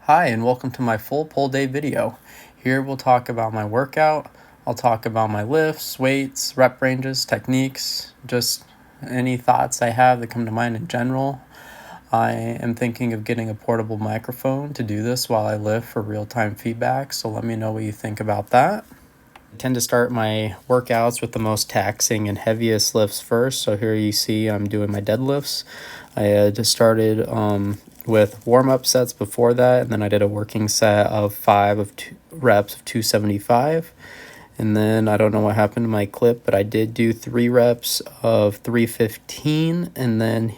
Hi, and welcome to my full pull day video. Here we'll talk about my workout. I'll talk about my lifts, weights, rep ranges, techniques, just any thoughts I have that come to mind in general. I am thinking of getting a portable microphone to do this while I lift for real-time feedback, so let me know what you think about that. I tend to start my workouts with the most taxing and heaviest lifts first. So here you see I'm doing my deadlifts. I just started with warm-up sets before that, and then I did a working set of 5 reps of 275. And then I don't know what happened to my clip, but I did do 3 reps of 315, and then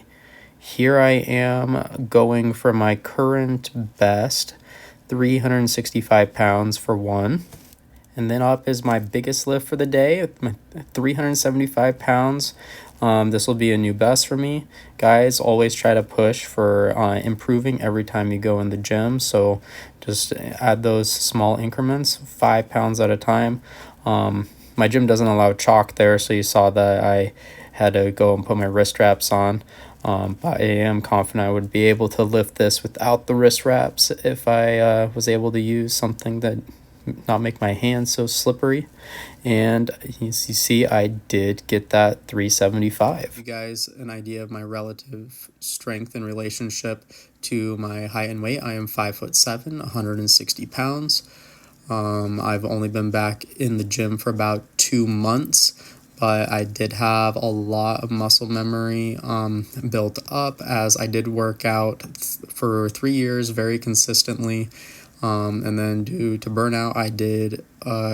here I am going for my current best, 365 pounds for 1. And then up is my biggest lift for the day, 375 pounds. This will be a new best for me. Guys, always try to push for improving every time you go in the gym. So just add those small increments, 5 pounds at a time. My gym doesn't allow chalk there, so you saw that I had to go and put my wrist straps on. But I am confident I would be able to lift this without the wrist wraps if I was able to use something that not make my hands so slippery. And you see I did get that 375. You guys an idea of my relative strength in relationship to my height and weight. I am 5'7", 160 pounds. I've only been back in the gym for about 2 months, but I did have a lot of muscle memory built up as I did work out for 3 years very consistently. And then due to burnout, I did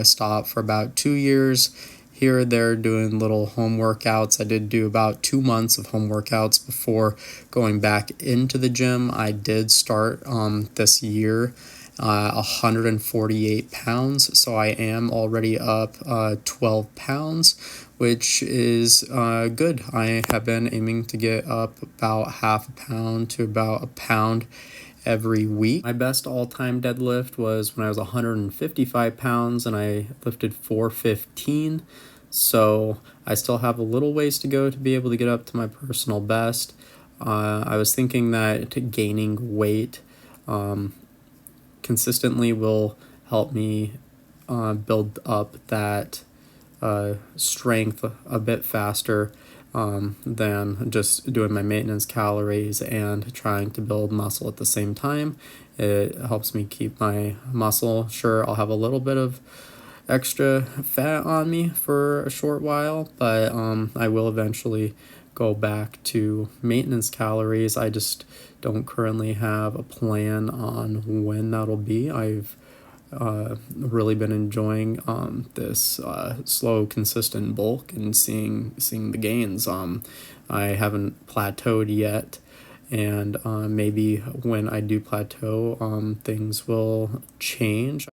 stop for about 2 years. Here or there doing little home workouts. I did do about 2 months of home workouts before going back into the gym. I did start this year 148 pounds, so I am already up 12 pounds, which is good. I have been aiming to get up about half a pound to about a pound every week. My best all-time deadlift was when I was 155 pounds and I lifted 415. So I still have a little ways to go to be able to get up to my personal best. I was thinking that gaining weight consistently will help me build up that strength a bit faster than just doing my maintenance calories and trying to build muscle at the same time. It helps me keep my muscle. Sure, I'll have a little bit of extra fat on me for a short while, but I will eventually go back to maintenance calories. I just don't currently have a plan on when that'll be. I've really been enjoying this slow, consistent bulk and seeing the gains. I haven't plateaued yet, and maybe when I do plateau, things will change.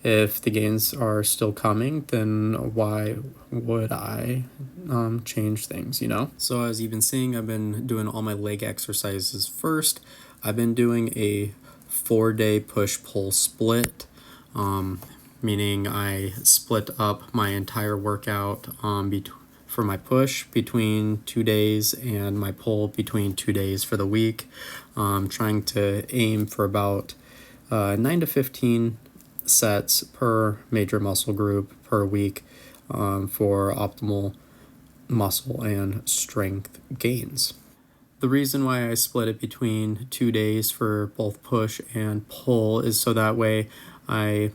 If the gains are still coming, then why would I change things, you know? So as you've been seeing, I've been doing all my leg exercises first. I've been doing a 4-day push-pull split, meaning I split up my entire workout for my push between 2 days and my pull between 2 days for the week. Trying to aim for about 9 to 15 sets per major muscle group per week for optimal muscle and strength gains. The reason why I split it between 2 days for both push and pull is so that way I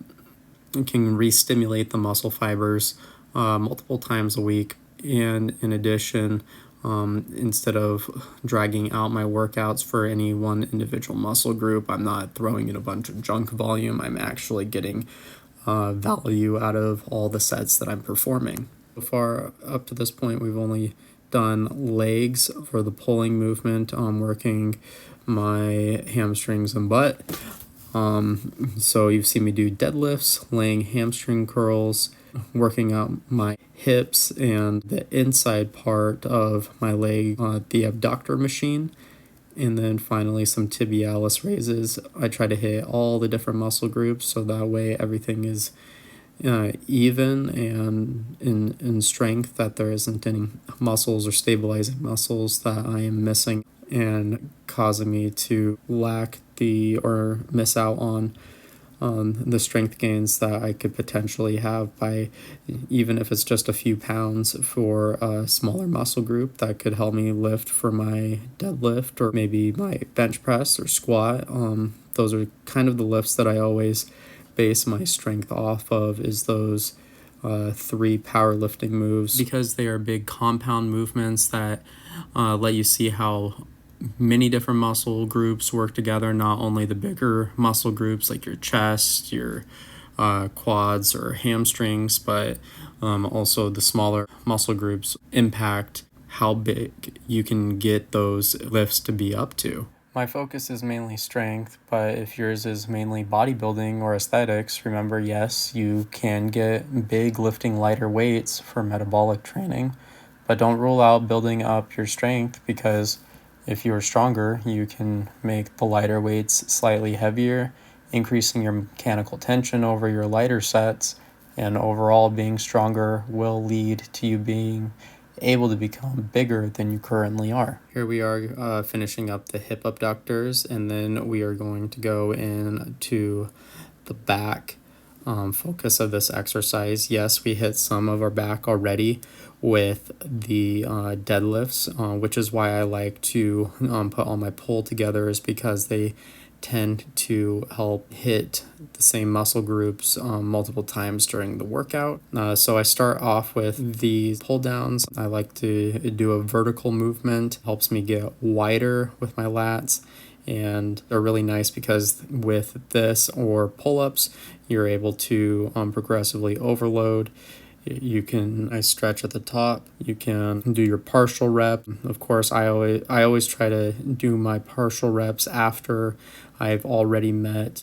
can re-stimulate the muscle fibers multiple times a week. And in addition, instead of dragging out my workouts for any one individual muscle group, I'm not throwing in a bunch of junk volume. I'm actually getting value out of all the sets that I'm performing. So far, up to this point, we've only done legs for the pulling movement, working my hamstrings and butt. So you've seen me do deadlifts, laying hamstring curls, working out my hips and the inside part of my leg, the abductor machine, and then finally some tibialis raises. I try to hit all the different muscle groups so that way everything is even and in strength, that there isn't any muscles or stabilizing muscles that I am missing. and causing me to lack or miss out on the strength gains that I could potentially have by, even if it's just a few pounds for a smaller muscle group that could help me lift for my deadlift or maybe my bench press or squat. Those are kind of the lifts that I always base my strength off of, is those 3 powerlifting moves, because they are big compound movements that let you see how many different muscle groups work together, not only the bigger muscle groups like your chest, your quads or hamstrings, but also the smaller muscle groups impact how big you can get those lifts to be up to. My focus is mainly strength, but if yours is mainly bodybuilding or aesthetics, remember, yes, you can get big lifting lighter weights for metabolic training, but don't rule out building up your strength, because if you're stronger, you can make the lighter weights slightly heavier, increasing your mechanical tension over your lighter sets, and overall being stronger will lead to you being able to become bigger than you currently are. Here we are finishing up the hip abductors, and then we are going to go into the back focus of this exercise. Yes, we hit some of our back already with the deadlifts, which is why I like to put all my pull together, is because they tend to help hit the same muscle groups multiple times during the workout. So I start off with the pull downs. I like to do a vertical movement, helps me get wider with my lats, and they're really nice because with this or pull-ups, you're able to progressively overload. I stretch at the top. You can do your partial rep. Of course, I always try to do my partial reps after I've already met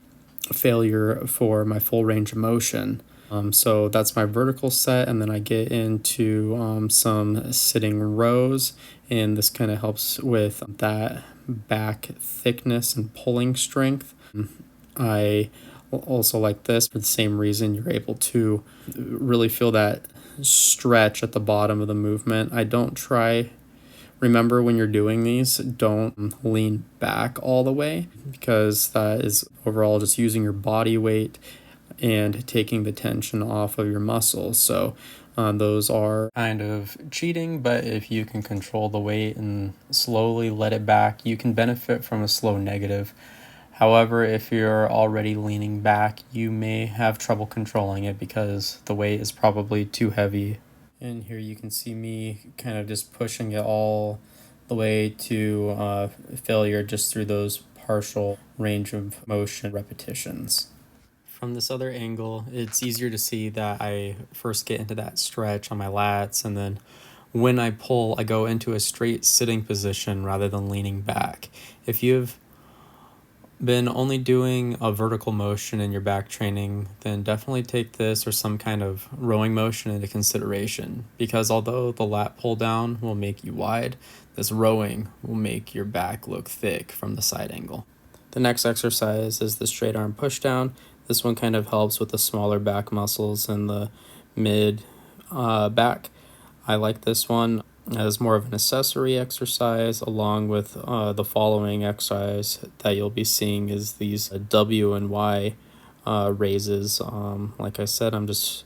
failure for my full range of motion. So that's my vertical set, and then I get into some sitting rows, and this kind of helps with that back thickness and pulling strength. I also like this for the same reason. You're able to really feel that stretch at the bottom of the movement. Remember, when you're doing these, don't lean back all the way, because that is overall just using your body weight and taking the tension off of your muscles. So those are kind of cheating, but if you can control the weight and slowly let it back, you can benefit from a slow negative. However, if you're already leaning back, you may have trouble controlling it because the weight is probably too heavy. And here you can see me kind of just pushing it all the way to failure just through those partial range of motion repetitions. From this other angle, it's easier to see that I first get into that stretch on my lats, and then when I pull, I go into a straight sitting position rather than leaning back. If you've been only doing a vertical motion in your back training, then definitely take this or some kind of rowing motion into consideration, because although the lat pull down will make you wide, this rowing will make your back look thick from the side angle. The next exercise is the straight arm push down. This one kind of helps with the smaller back muscles and the mid back. I like this one as more of an accessory exercise, along with the following exercise that you'll be seeing is these W and Y raises. Like I said, I'm just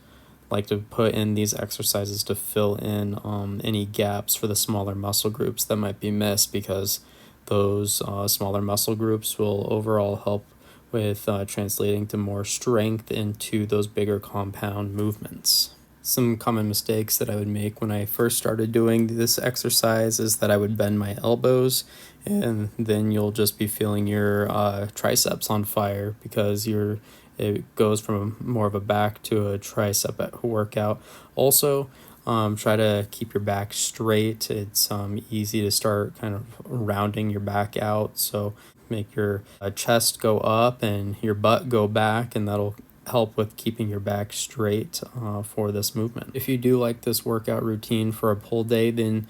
like to put in these exercises to fill in any gaps for the smaller muscle groups that might be missed, because those smaller muscle groups will overall help with translating to more strength into those bigger compound movements. Some common mistakes that I would make when I first started doing this exercise is that I would bend my elbows, and then you'll just be feeling your triceps on fire, because it goes from more of a back to a tricep workout. Also, try to keep your back straight. It's easy to start kind of rounding your back out, so make your chest go up and your butt go back, and that'll help with keeping your back straight for this movement. If you do like this workout routine for a pull day, then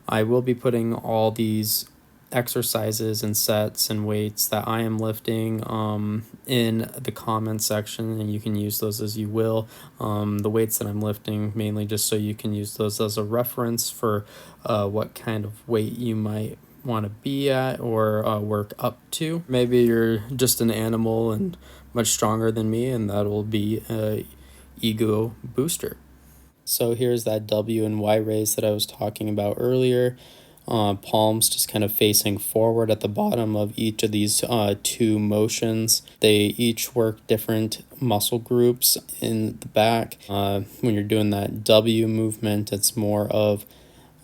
I will be putting all these exercises and sets and weights that I am lifting in the comment section, and you can use those as you will. The weights that I'm lifting mainly just so you can use those as a reference for what kind of weight you might want to be at or work up to. Maybe you're just an animal and much stronger than me, and that'll be a ego booster. So here's that W and Y raise that I was talking about earlier. Palms just kind of facing forward at the bottom of each of these two motions. They each work different muscle groups in the back. When you're doing that W movement, it's more of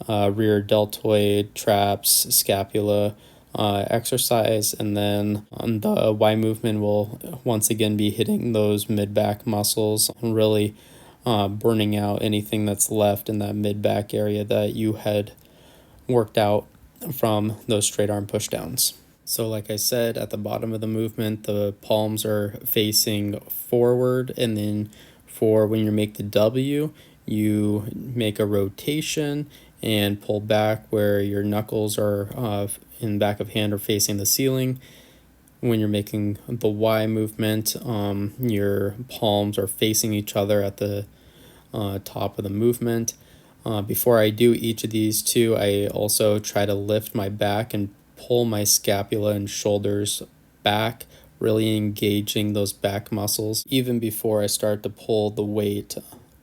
rear deltoid, traps, scapula exercise, and then on the Y movement will once again be hitting those mid-back muscles and really burning out anything that's left in that mid-back area that you had worked out from those straight arm pushdowns. So like I said, at the bottom of the movement, the palms are facing forward, and then for when you make the W, you make a rotation and pull back where your knuckles are in back of hand are facing the ceiling. When you're making the Y movement, your palms are facing each other at the top of the movement. Before I do each of these two, I also try to lift my back and pull my scapula and shoulders back, really engaging those back muscles, even before I start to pull the weight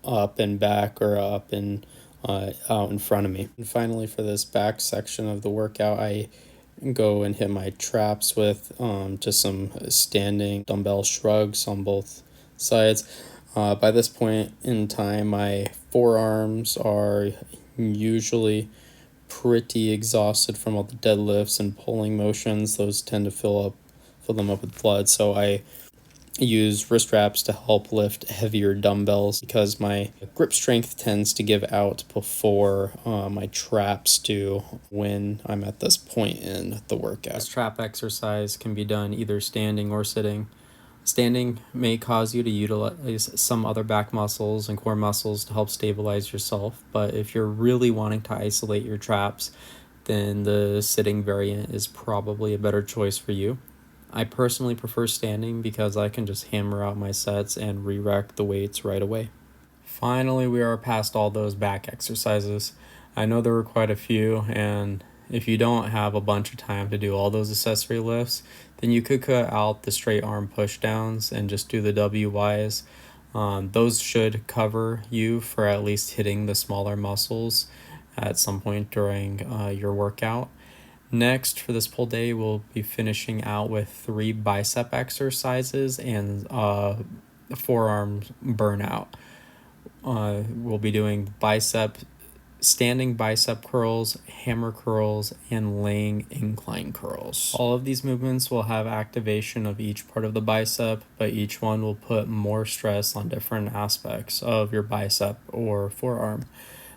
up and back or up and out in front of me. And finally, for this back section of the workout, I go and hit my traps with just some standing dumbbell shrugs on both sides. By this point in time, my forearms are usually pretty exhausted from all the deadlifts and pulling motions. Those tend to fill them up with blood. So I use wrist wraps to help lift heavier dumbbells because my grip strength tends to give out before my traps do when I'm at this point in the workout. This trap exercise can be done either standing or sitting. Standing may cause you to utilize some other back muscles and core muscles to help stabilize yourself, but if you're really wanting to isolate your traps, then the sitting variant is probably a better choice for you. I personally prefer standing because I can just hammer out my sets and re-rack the weights right away. Finally, we are past all those back exercises. I know there were quite a few, and if you don't have a bunch of time to do all those accessory lifts, then you could cut out the straight arm push downs and just do the WYs. Those should cover you for at least hitting the smaller muscles at some point during your workout. Next, for this pull day, we'll be finishing out with 3 bicep exercises and forearm burnout. We'll be doing standing bicep curls, hammer curls, and laying incline curls. All of these movements will have activation of each part of the bicep, but each one will put more stress on different aspects of your bicep or forearm.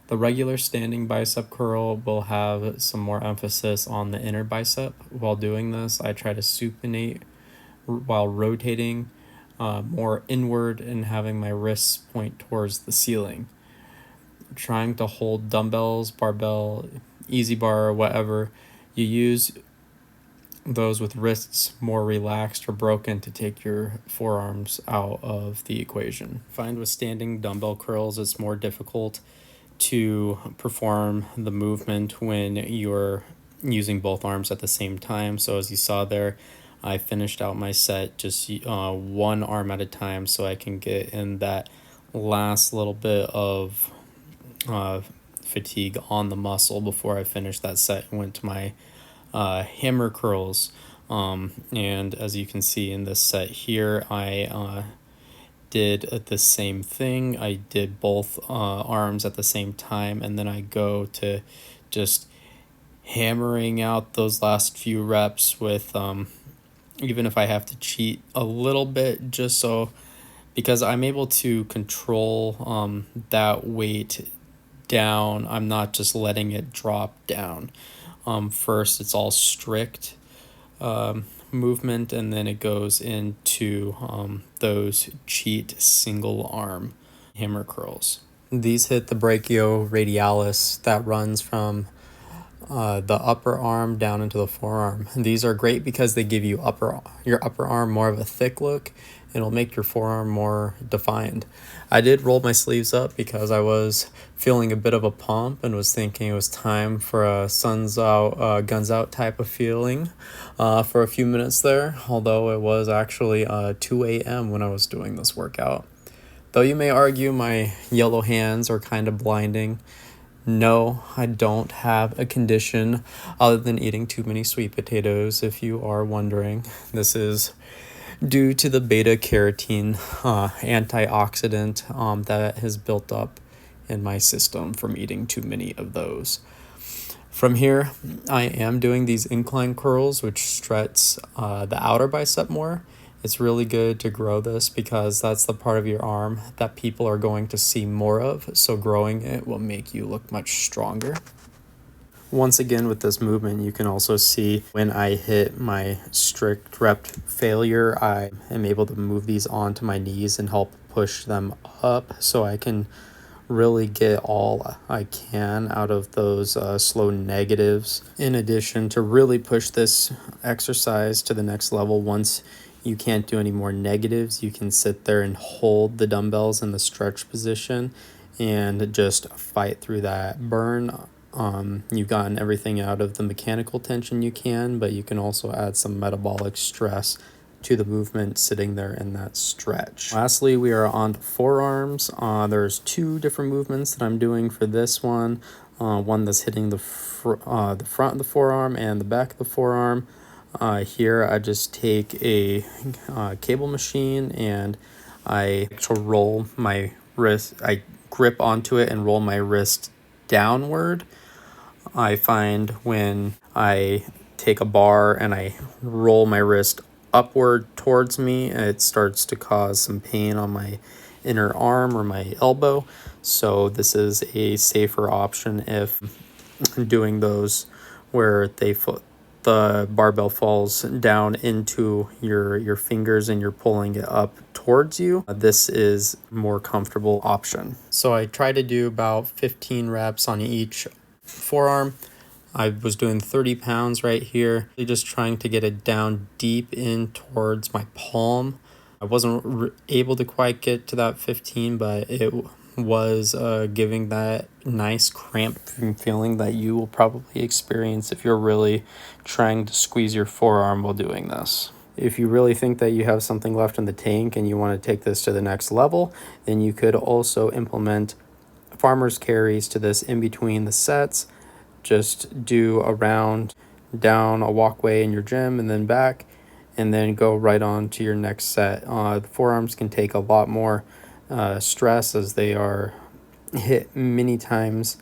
The regular standing bicep curl will have some more emphasis on the inner bicep. While doing this, I try to supinate while rotating more inward and having my wrists point towards the ceiling. Trying to hold dumbbells, barbell, easy bar, or whatever you use, those with wrists more relaxed or broken to take your forearms out of the equation. I find with standing dumbbell curls, it's more difficult to perform the movement when you're using both arms at the same time. So as you saw there, I finished out my set just one arm at a time so I can get in that last little bit of fatigue on the muscle before I finished that set and went to my hammer curls. And as you can see in this set here, I did the same thing. I did both arms at the same time, and then I go to just hammering out those last few reps with even if I have to cheat a little bit, just so, because I'm able to control that weight down. I'm not just letting it drop down. First it's all strict movement, and then it goes into those cheat single arm hammer curls. These hit the brachioradialis that runs from the upper arm down into the forearm. These are great because they give you your upper arm more of a thick look, It'll make your forearm more defined. I did roll my sleeves up because I was feeling a bit of a pump and was thinking it was time for a sun's out, guns out type of feeling for a few minutes there, although it was actually 2 a.m. when I was doing this workout. Though you may argue my yellow hands are kind of blinding, no, I don't have a condition other than eating too many sweet potatoes, if you are wondering. This is due to the beta-carotene antioxidant that has built up in my system from eating too many of those. From here, I am doing these incline curls, which stretch the outer bicep more. It's really good to grow this because that's the part of your arm that people are going to see more of, so growing it will make you look much stronger. Once again, with this movement, you can also see when I hit my strict rep failure, I am able to move these onto my knees and help push them up so I can really get all I can out of those slow negatives. In addition, to really push this exercise to the next level, once you can't do any more negatives, you can sit there and hold the dumbbells in the stretch position and just fight through that burn. You've gotten everything out of the mechanical tension you can, but you can also add some metabolic stress to the movement sitting there in that stretch. Lastly, we are on to forearms. There's two different movements that I'm doing for this one. One that's hitting the front of the forearm and the back of the forearm. Here I just take a cable machine and I roll my wrist. I grip onto it and roll my wrist downward. I find when I take a bar and I roll my wrist upward towards me, it starts to cause some pain on my inner arm or my elbow. So this is a safer option if doing those where the barbell falls down into your fingers and you're pulling it up towards you. This is a more comfortable option. So I try to do about 15 reps on each forearm. I was doing 30 pounds right here, just trying to get it down deep in towards my palm. I wasn't able to quite get to that 15, but it was giving that nice cramp feeling that you will probably experience if you're really trying to squeeze your forearm while doing this. If you really think that you have something left in the tank and you want to take this to the next level, then you could also implement farmer's carries to this in between the sets. Just do a round down a walkway in your gym and then back, and then go right on to your next set. The forearms can take a lot more stress as they are hit many times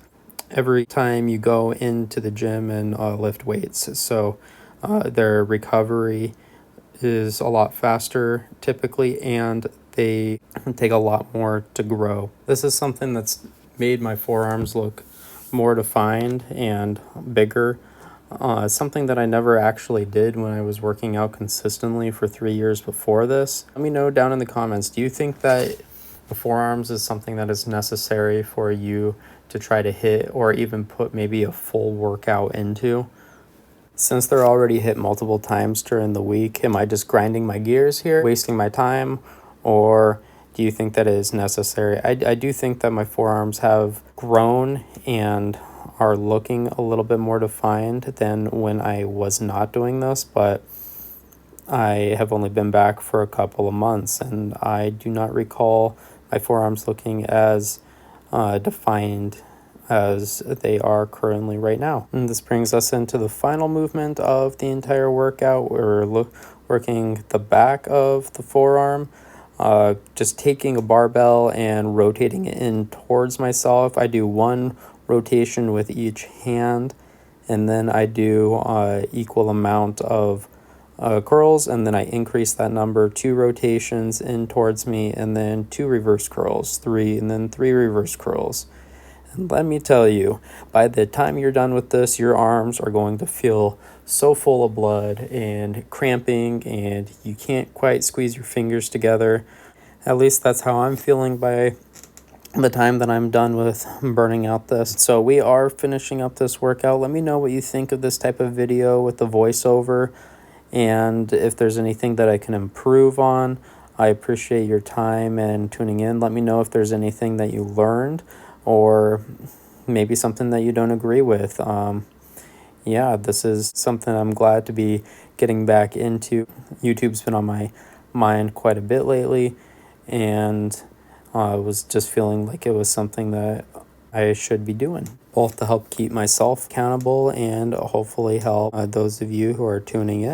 every time you go into the gym and lift weights. So their recovery is a lot faster typically, and they take a lot more to grow. This is something that's made my forearms look more defined and bigger. Something that I never actually did when I was working out consistently for 3 years before this. Let me know down in the comments, do you think that the forearms is something that is necessary for you to try to hit or even put maybe a full workout into? Since they're already hit multiple times during the week, am I just grinding my gears here, wasting my time, or do you think that it is necessary? I do think that my forearms have grown and are looking a little bit more defined than when I was not doing this, but I have only been back for a couple of months and I do not recall my forearms looking as defined as they are currently right now. And this brings us into the final movement of the entire workout. We're working the back of the forearm. Just taking a barbell and rotating it in towards myself. I do one rotation with each hand, and then I do equal amount of curls, and then I increase that number, 2 rotations in towards me, and then 2 reverse curls, 3, and then 3 reverse curls. And let me tell you, by the time you're done with this, your arms are going to feel so full of blood and cramping, and you can't quite squeeze your fingers together. At least that's how I'm feeling by the time that I'm done with burning out this. So we are finishing up this workout. Let me know what you think of this type of video with the voiceover, and if there's anything that I can improve on. I appreciate your time and tuning in. Let me know if there's anything that you learned or maybe something that you don't agree with. Yeah, this is something I'm glad to be getting back into. YouTube's been on my mind quite a bit lately, and I was just feeling like it was something that I should be doing, both to help keep myself accountable and hopefully help those of you who are tuning in.